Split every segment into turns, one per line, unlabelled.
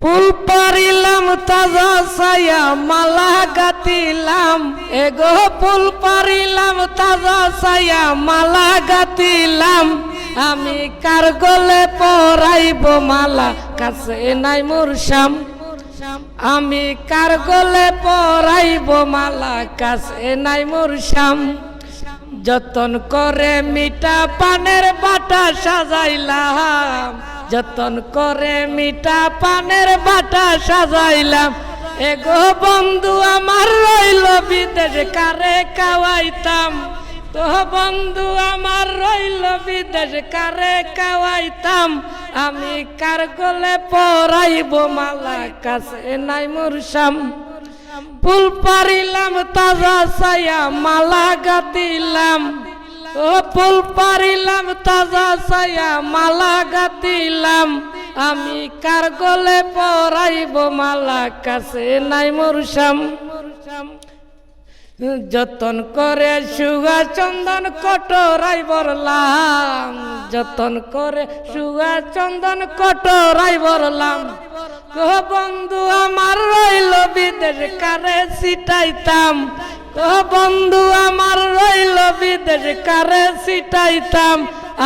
ফুল পারিলাম তাজা ছায়া মালা গাতিলাম, এগো ফুল পারিলাম তাজা ছায়া মালা গাতিলাম। আমি কার গলে পরাইব মালা, কাছে নাই মোর শ্যাম। আমি কার গলে পরাইব মালা, কাছে নাই মোর শ্যাম। যতন করে মিঠা পানের বাটা সাজাইলাম, যতন করে মিঠা পানের বাটা সাজাইলাম। এগো বন্ধু আমার রইল বিদেশ, কারে খাওয়াইতাম। তো বন্ধু আমার রইল বিদেশ, কারে খাওয়াইতাম। আমি কার গলে পরাইব মালা, কাছে নাই মোর শ্যাম। ফুল পারিলাম তাজা ছায়া মালা গাতিলাম, ও ফুল পারিলাম তাজা ছায়া মালা গাতিলাম। আমি কার গলে পরাইব মালা, কাছে নাই মোর শ্যাম। যতন করে সুগা চন্দন কটরাই বরলাম, যতন করে সুগা চন্দন কটরাই বরলাম। গো বন্ধু আমার রইল বিদেশ, কারে ছিটাইতাম। গো বন্ধু আমার রইল বিদেশ, কারে ছিটাইতাম।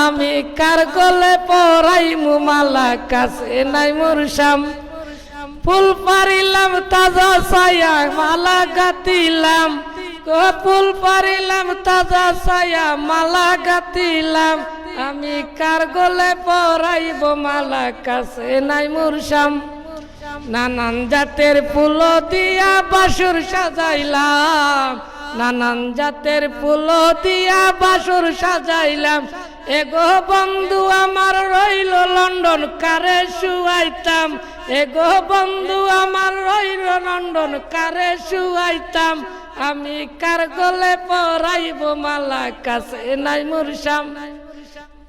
আমি কার গলে পরাইমু মালা, কাছে নাই মোর শ্যাম। ফুল পারিলাম তাজা ছায়া মালা গাতিলাম, গো ফুল পারিলাম তাজা ছায়া মালা গাতিলাম। আমি কার গলে পরাইব মালা, কাছে নাই মোর শ্যাম। নানান জাতের ফুল দিয়া বাসুর সাজাইলাম, নানান জাতের ফুল দিয়া বাসুর সাজাইলাম। এগো বন্ধু আমার রইল লন্ডন, কারে শুয়াইতাম। এগো বন্ধু আমার রইল লন্ডন, কারে শুয়াইতাম। আমি কার গলে পরাইব মালা, কাছে নাই মোর শ্যাম।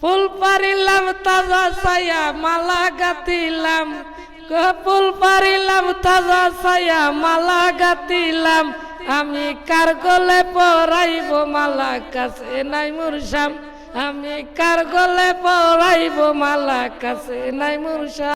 ফুল পারিলাম তাজা ছায়া মালা গাতিলাম, ফুল পারিলাম তাজা ছায়া মালা গাতিলাম। আমি কার গলে পরাইব মালা, কাছে নাই মোর শ্যাম। আমি কার গলে পরাইব মালা, কাছে নাই মোর শ্যাম।